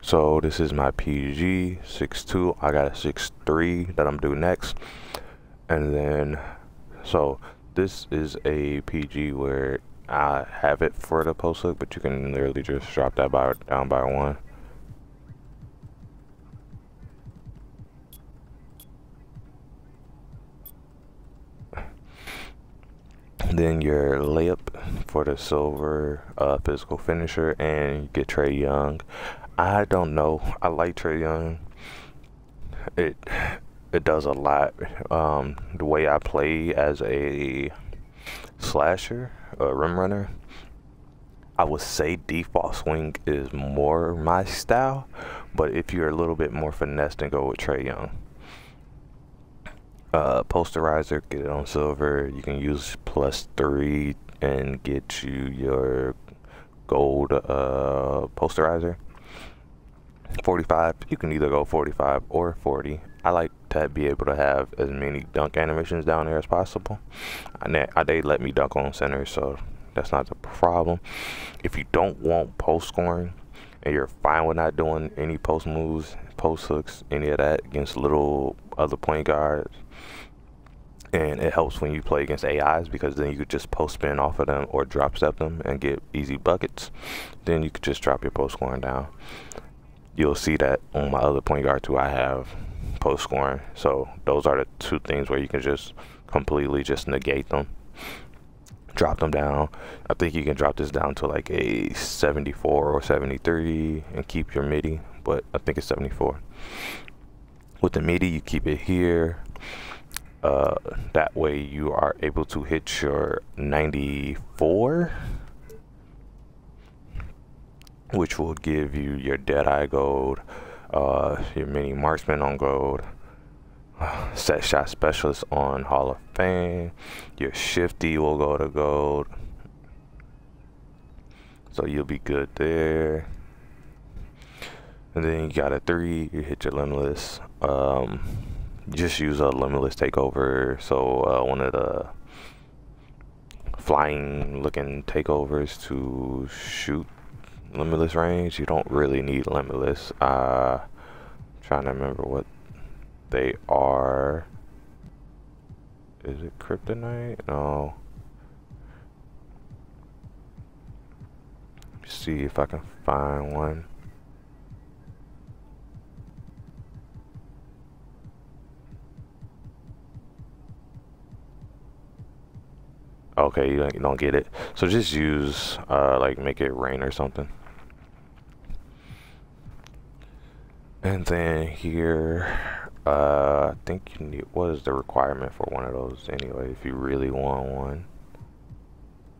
So this is my PG 6.2. I got a 6.3 that I'm doing next. And then, so this is a PG where I have it for the post hook, but you can literally just drop that down by one. Then your layup for the silver physical finisher, and you get Trae Young. I don't know. I like Trae Young. It does a lot. The way I play as a slasher, rim runner, I would say default swing is more my style. But if you're a little bit more finesse, then go with Trae Young. Posterizer, get it on silver. You can use +3 and get you your gold posterizer. 45, you can either go 45 or 40. I like to be able to have as many dunk animations down there as possible. They let me dunk on center, so that's not the problem. If you don't want post scoring and you're fine with not doing any post moves, post hooks, any of that against little other point guards, and it helps when you play against AIs because then you could just post spin off of them or drop step them and get easy buckets. Then you could just drop your post scoring down. You'll see that on my other point guard too. I have post scoring, so those are the two things where you can just completely just negate them, drop them down. I think you can drop this down to like a 74 or 73 and keep your MIDI, but I think it's 74. With the MIDI, you keep it here. That way you are able to hit your 94, which will give you your Deadeye gold, your mini marksman on gold, set shot specialist on Hall of Fame, your shifty will go to gold, so you'll be good there. And then you got a 3, you hit your limitless. Just use a limitless takeover, so one of the flying looking takeovers to shoot limitless range. You don't really need limitless. Trying to remember what they are. Is it kryptonite? No. Let me see if I can find one. Okay, you don't get it. So just use like make it rain or something. And then here, I think you need, what is the requirement for one of those anyway, if you really want one?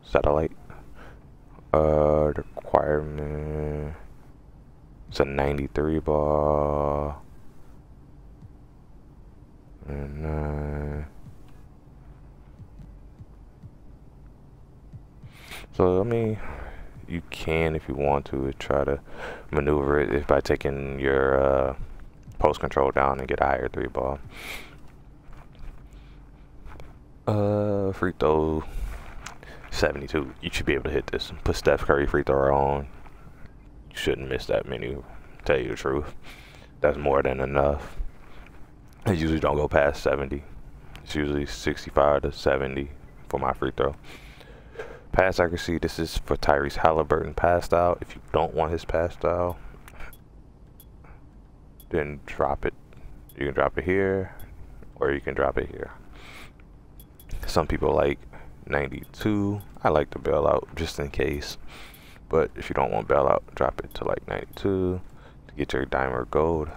Satellite. The requirement, it's a 93 ball. And so I mean, you can, if you want to, try to maneuver it by taking your post control down and get a higher 3 ball. Free throw 72. You should be able to hit this. Put Steph Curry free throw on. You shouldn't miss that many. Tell you the truth, that's more than enough. I usually don't go past 70. It's usually 65 to 70 for my free throw. Pass accuracy, this is for Tyrese Halliburton pass style. If you don't want his pass style, then drop it. You can drop it here, or you can drop it here. Some people like 92. I like to bail out just in case. But if you don't want bailout, drop it to like 92 to get your diamond or gold.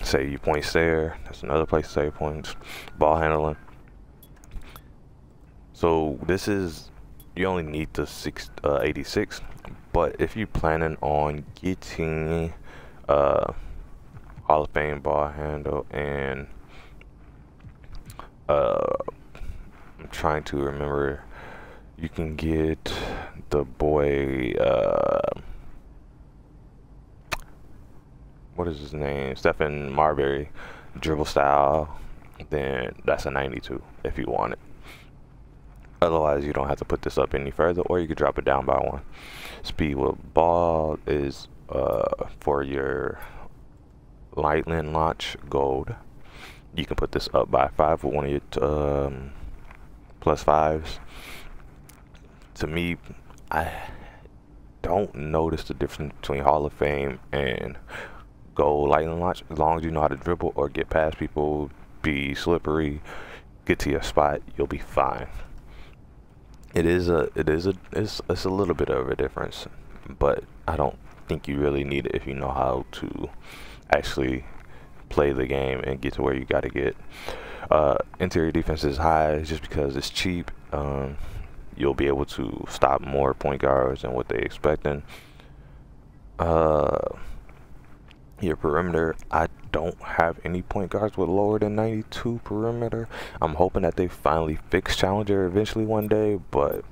Save your points there. That's another place to save points. Ball handling. So this is, you only need the 86, but if you're planning on getting Hall of Fame ball handle, and I'm trying to remember, you can get the boy, what is his name? Stephen Marbury dribble style, then that's a 92 if you want it. Otherwise, you don't have to put this up any further, or you could drop it down by 1. Speed with ball is for your lightning launch gold. You can put this up by 5 with one of your +5s. To me, I don't notice the difference between Hall of Fame and gold lightning launch. As long as you know how to dribble or get past people, be slippery, get to your spot, you'll be fine. It's a little bit of a difference, but I don't think you really need it if you know how to actually play the game and get to where you got to get. Interior defense is high just because it's cheap. You'll be able to stop more point guards than what they expecting. Your perimeter, I don't have any point guards with lower than 92 perimeter. I'm hoping that they finally fix Challenger eventually one day, but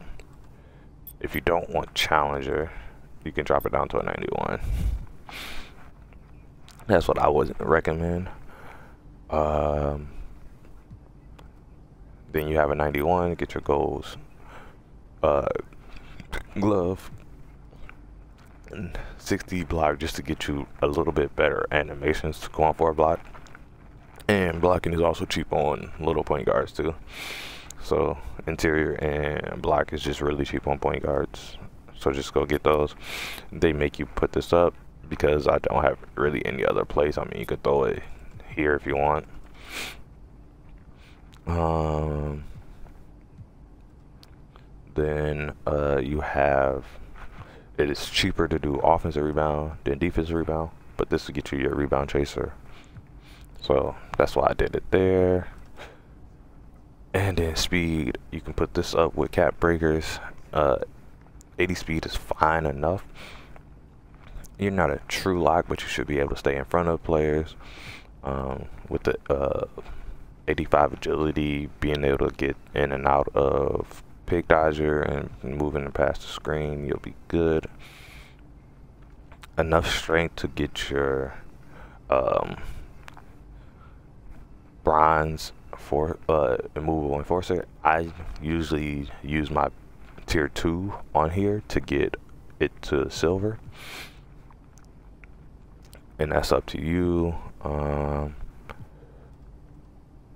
if you don't want Challenger, you can drop it down to a 91. That's what I would recommend. Then you have a 91, get your goals. Glove. 60 block just to get you a little bit better animations to go on for a block. And blocking is also cheap on little point guards too. So interior and block is just really cheap on point guards. So just go get those. They make you put this up because I don't have really any other place. I mean, you could throw it here if you want. Then you have, it is cheaper to do offensive rebound than defensive rebound, but this will get you your rebound chaser. So that's why I did it there. And then speed, you can put this up with cap breakers. 80 speed is fine enough. You're not a true lock, but you should be able to stay in front of players. With the 85 agility, being able to get in and out of pick dodger and moving past the screen, you'll be good. Enough strength to get your bronze for immovable enforcer. I usually use my tier 2 on here to get it to silver, and that's up to you. And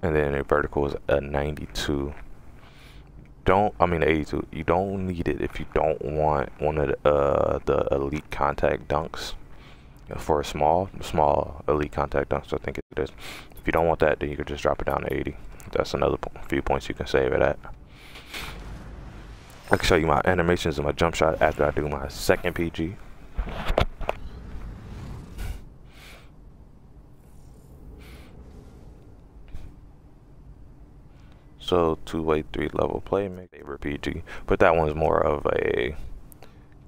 then a vertical is a 92. 82. You don't need it if you don't want one of the elite contact dunks for a small elite contact dunks, I think it is. If you don't want that, then you can just drop it down to 80. That's another few points you can save it at. I can show you my animations and my jump shot after I do my second PG. So 2-way 3-level play, make favorite PG, but that one's more of a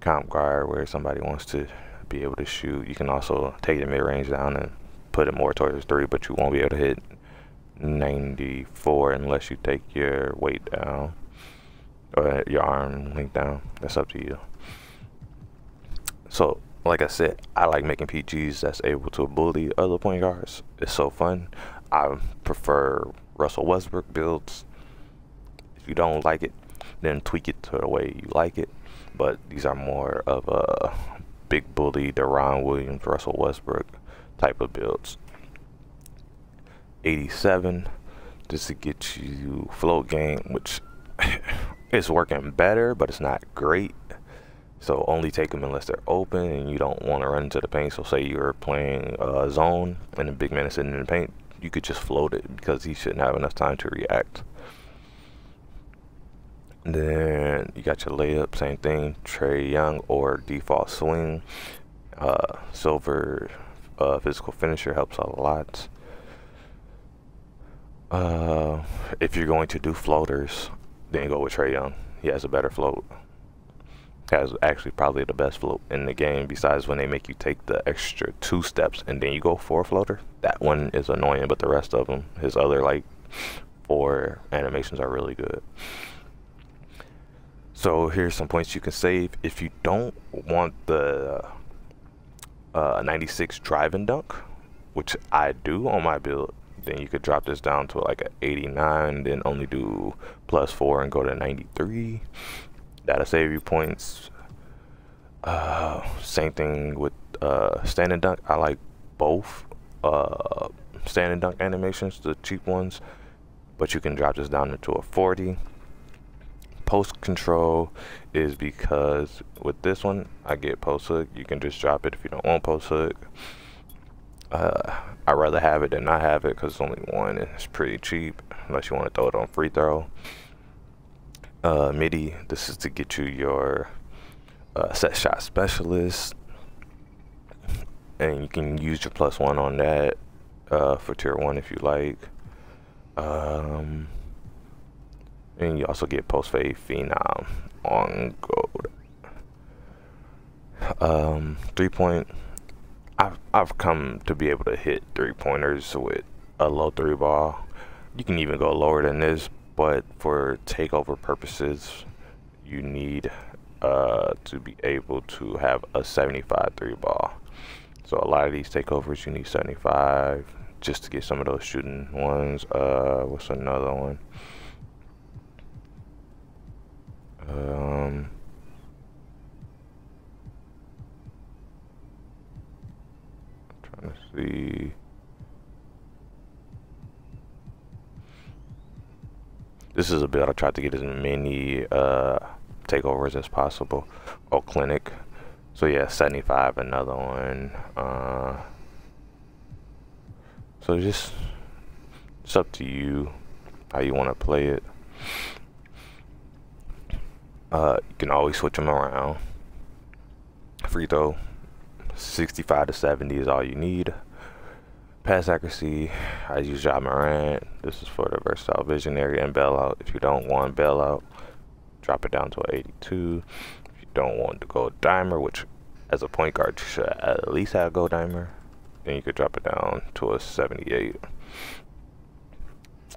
comp guard where somebody wants to be able to shoot. You can also take the mid range down and put it more towards 3, but you won't be able to hit 94 unless you take your weight down or your arm length down. That's up to you. So like I said, I like making PGs that's able to bully other point guards. It's so fun. I prefer Russell Westbrook builds. If you don't like it, then tweak it to the way you like it. But these are more of a big bully, Deron Williams, Russell Westbrook type of builds. 87 just to get you float game, which is working better, but it's not great. So only take them unless they're open and you don't want to run into the paint. So say you're playing zone and the big man is sitting in the paint, you could just float it because he shouldn't have enough time to react. And then you got your layup, same thing, Trae Young or default swing. Silver physical finisher helps a lot. If you're going to do floaters, then go with Trae Young. He has a better float. Has actually probably the best float in the game, besides when they make you take the extra 2 steps and then you go for a floater. That one is annoying, but the rest of them, his other like 4 animations are really good. So here's some points you can save. If you don't want the 96 drive and dunk, which I do on my build, then you could drop this down to like an 89, then only do +4 and go to 93. That'll save you points. Same thing with standing dunk. I like both standing dunk animations, the cheap ones, but you can drop this down into a 40. Post control is because with this one I get post hook. You can just drop it if you don't want post hook. I'd rather have it than not have it because it's only one and it's pretty cheap unless you want to throw it on free throw. MIDI, this is to get you your set shot specialist, and you can use your +1 on that for tier 1 if you like. And you also get post fade phenom on gold. 3-point. I've come to be able to hit 3-pointers with a low 3 ball. You can even go lower than this, but for takeover purposes, you need to be able to have a 75 3 ball. So a lot of these takeovers you need 75 just to get some of those shooting ones. What's another one? Trying to see. This is a build I tried to get as many takeovers as possible. Oh, clinic. So yeah, 75, another one. So just it's up to you how you want to play it. You can always switch them around. Free throw, 65 to 70 is all you need. Pass accuracy, I use Jabbar. This is for the versatile visionary and bailout. If you don't want bailout, drop it down to an 82. If you don't want to go dimer, which as a point guard you should at least have go dimer, then you could drop it down to a 78.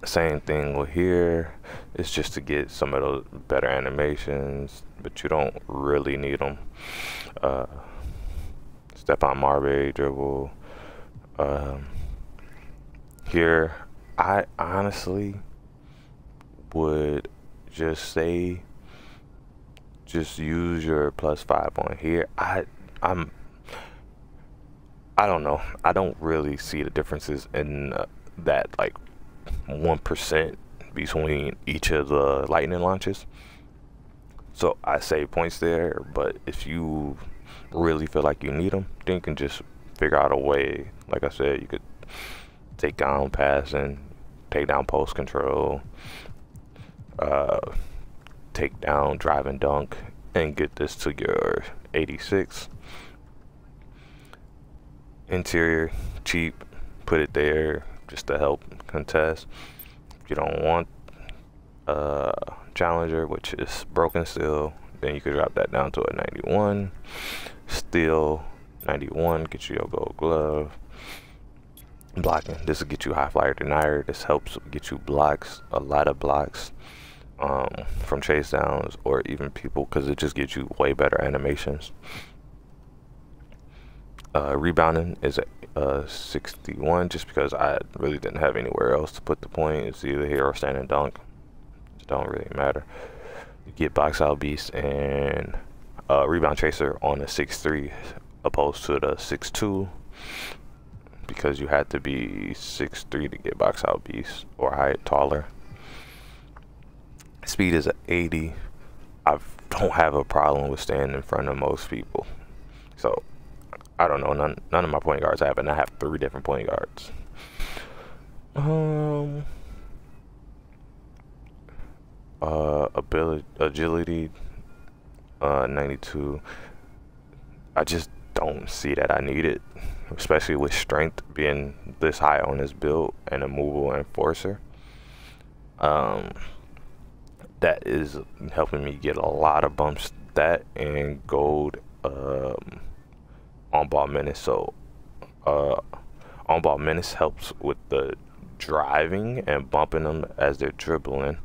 Same thing with here. It's just to get some of those better animations, but you don't really need them. Step on Marbury dribble. Here, I honestly would just say, just use your +5 on here. I don't know. I don't really see the differences in that like 1% between each of the lightning launches. So I save points there, but if you really feel like you need them, then you can just figure out a way. Like I said, you could take down passing, take down post control, take down drive and dunk, and get this to your 86. Interior, cheap, put it there just to help contest. If you don't want Challenger, which is broken still, then you could drop that down to a 91. Steel, 91, get you your gold glove. Blocking, this will get you high flyer denier. This helps get you blocks, a lot of blocks from chase downs or even people, because it just gives you way better animations. Rebounding is a 61, just because I really didn't have anywhere else to put the point. It's either here or stand and dunk. It don't really matter. You get box out beast and rebound chaser on a 6'3" opposed to the 6'2", because you had to be 6'3" to get box out beast or height taller. Speed is an 80. I don't have a problem with standing in front of most people. So I don't know, none of my point guards have it, and I have 3 different point guards. Agility, 92. I just don't see that I need it, especially with strength being this high on this build and a movable enforcer. That is helping me get a lot of bumps. That and gold on-ball menace. So on-ball menace helps with the driving and bumping them as they're dribbling,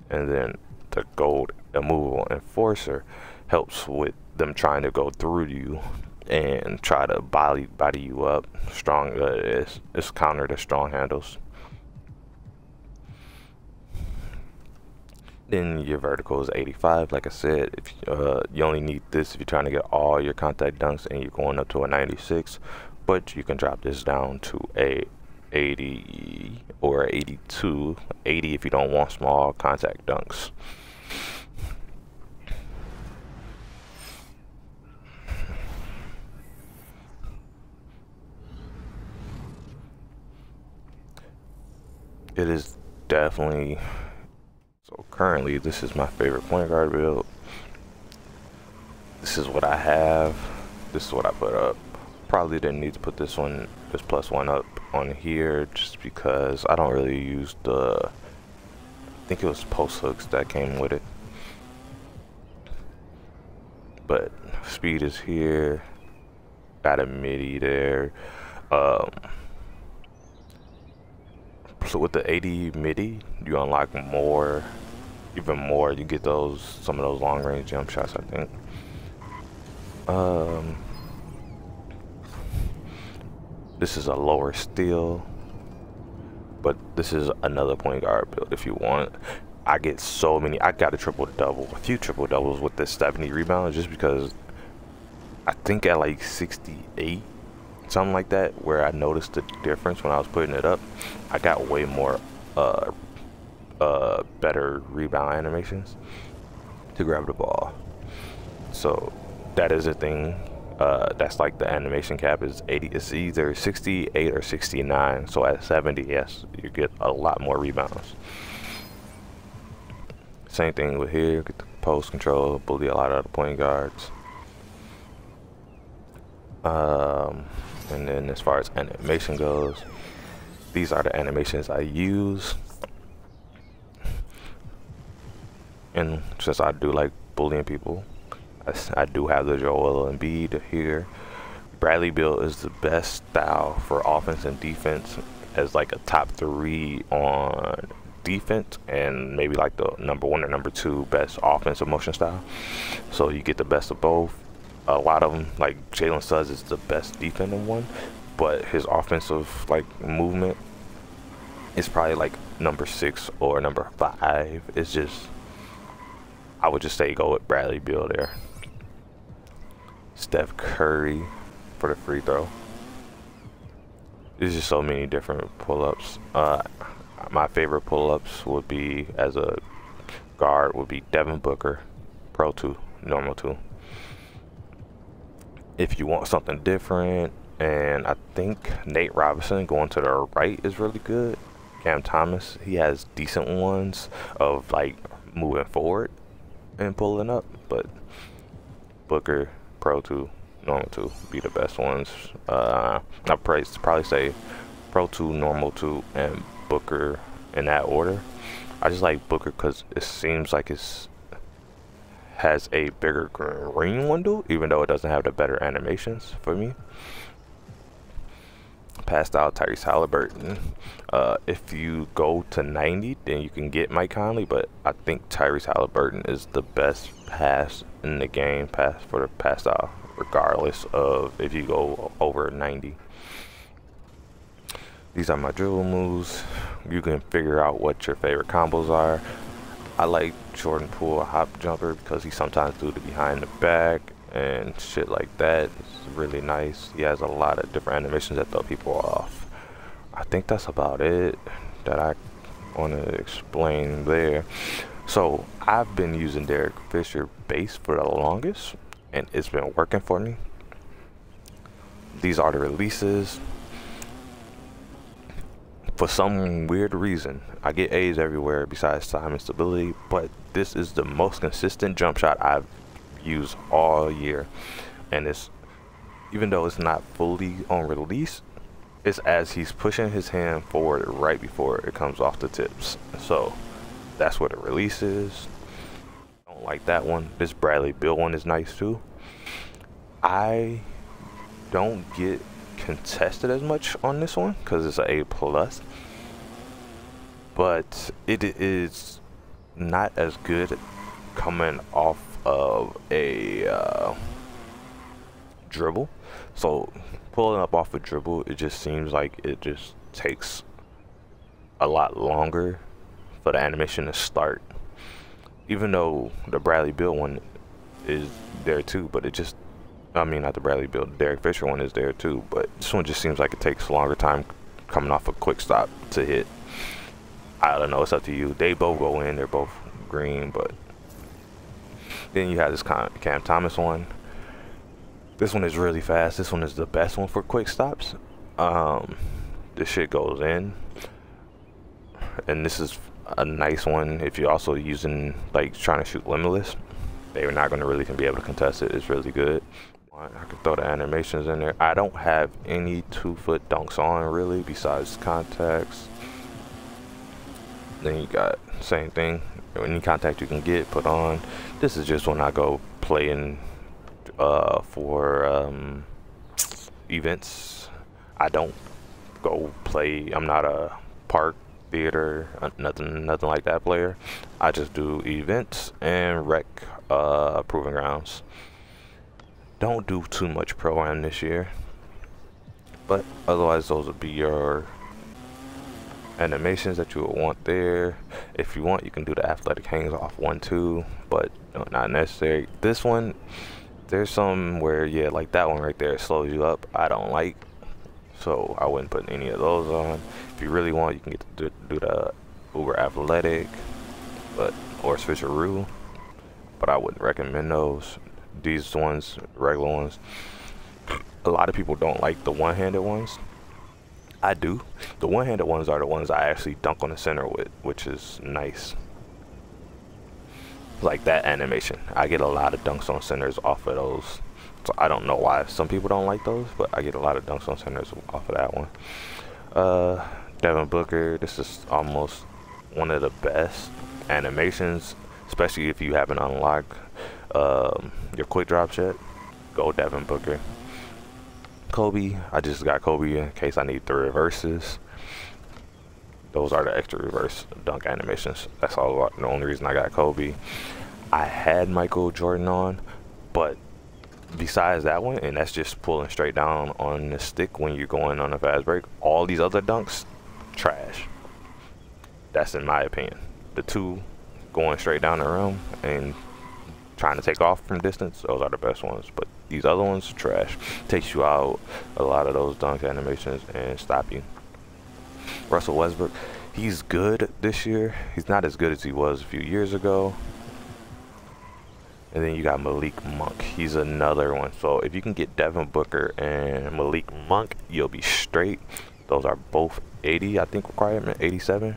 and then the gold immovable enforcer helps with them trying to go through you and try to body you up. Strong, it's counter to strong handles. Then your vertical is 85. Like I said, if you only need this if you're trying to get all your contact dunks and you're going up to a 96, but you can drop this down to a 80 or 82. 80 if you don't want small contact dunks. It is definitely, so currently this is my favorite point guard build. This is what I have. This is what I put up. Probably didn't need to put this +1 up on here just because I don't really use I think it was post hooks that came with it. But speed is here. Got a midi there. So with the 80 midi, you unlock more, even more. You get some of those long range jump shots, I think. This is a lower steal, but this is another point guard build if you want. I get so many. I got a a few triple doubles with this 70 rebounds just because I think at like 68, something like that, where I noticed the difference when I was putting it up. I got way more better rebound animations to grab the ball. So that is a thing. That's like the animation cap is 80. It's either 68 or 69. So at 70, yes, you get a lot more rebounds. Same thing with here. Get the post control, bully a lot of the point guards. And then as far as animation goes, these are the animations I use. And since I do like bullying people, I do have the Joel Embiid here. Bradley build is the best style for offense and defense, as like a top 3 on defense and maybe like the #1 or #2 best offensive motion style. So you get the best of both. A lot of them, like Jalen Suggs, is the best defending one, but his offensive like movement is probably like #6 or #5. It's just, I would just say go with Bradley Beal there. Steph Curry for the free throw. There's just so many different pull-ups. My favorite pull-ups would be, as a guard, would be Devin Booker, Pro 2, Normal 2. If you want something different, and I think Nate Robinson going to the right is really good. Cam Thomas, he has decent ones of like moving forward and pulling up, but Booker, Pro 2, Normal 2 be the best ones. I'd probably say Pro 2, Normal 2, and Booker in that order. I just like Booker because it seems like it's has a bigger green window, even though it doesn't have the better animations for me. Passed out Tyrese Halliburton. If you go to 90, then you can get Mike Conley, but I think Tyrese Halliburton is the best pass in the game, pass for the pass style, regardless of if you go over 90. These are my dribble moves. You can figure out what your favorite combos are. I like Jordan Poole hop jumper because he sometimes do the behind the back and shit like that. It's really nice. He has a lot of different animations that throw people off. I think that's about it that I want to explain there. So I've been using Derek Fisher base for the longest, and it's been working for me. These are the releases. For some weird reason, I get A's everywhere besides time and stability, but this is the most consistent jump shot I've used all year. And it's, even though it's not fully on release, it's as he's pushing his hand forward right before it comes off the tips. So that's what the release is. I don't like that one. This Bradley Beal one is nice too. I don't get contested as much on this one because it's an A+, but it is not as good coming off of a dribble. So pulling up off a dribble, it just seems like it just takes a lot longer for the animation to start. even though the Bradley Bill one is there too, but it just, I mean, not the Bradley Bill, the Derek Fisher one is there too, but this one just seems like it takes a longer time coming off a quick stop to hit. I don't know, it's up to you. They both go in, they're both green, but then you have this Cam Thomas one. This one is really fast. This one is the best one for quick stops. This shit goes in, and this is a nice one if you're also using, like, trying to shoot limitless. They're not going to really be able to contest it. It's really good. I can throw the animations in there. I don't have any 2-foot dunks on really besides contacts. Then you got same thing, any contact you can get, put on. This is just when I go playing for events. I don't go play, I'm not a park, theater, nothing like that player. I just do events and rec proving grounds. Don't do too much pro-am this year, but otherwise those would be your animations that you would want there. If you want, you can do the athletic hangs off 1-2, but not necessary. This one, there's some where, yeah, like that one right there, it slows you up. I don't like, so I wouldn't put any of those on. If you really want, you can get to do the uber athletic, or switcheroo, but I wouldn't recommend those. These ones, regular ones, a lot of people don't like the one-handed ones. I do. The one-handed ones are the ones I actually dunk on the center with, which is nice. Like that animation, I get a lot of dunks on centers off of those. So I don't know why some people don't like those, but I get a lot of dunks on centers off of that one. Devin Booker, this is almost one of the best animations, especially if you haven't unlocked your quick drop yet. Go Devin Booker. Kobe, I just got Kobe in case I need the reverses. Those are the extra reverse dunk animations. That's all. The only reason I got Kobe. I had Michael Jordan on, but besides that one, and that's just pulling straight down on the stick when you're going on a fast break, all these other dunks, trash. That's in my opinion. The two going straight down the rim and trying to take off from distance, those are the best ones. But these other ones, trash. Takes you out a lot of those dunk animations and stop you. Russell Westbrook, he's good this year. He's not as good as he was a few years ago. And then you got Malik Monk. He's another one. So if you can get Devin Booker and Malik Monk, you'll be straight. Those are both 80, I think, requirement. 87.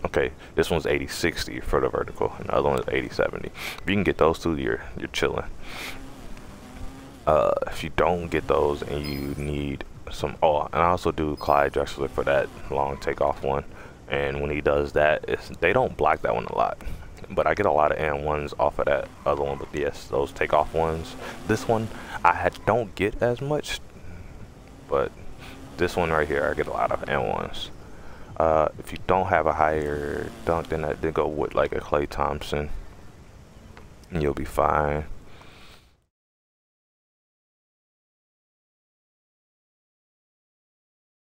Okay, this one's 80-60 for the vertical, and the other one is 80-70. If you can get those two, you're chilling. If you don't get those and you need some, oh, and I also do Clyde Drexler for that long takeoff one. And when he does that, they don't block that one a lot, but I get a lot of N1s off of that other one. But yes, those takeoff ones. This one I don't get as much, but this one right here I get a lot of N1s. If you don't have a higher dunk than that, then go with like a Klay Thompson and you'll be fine.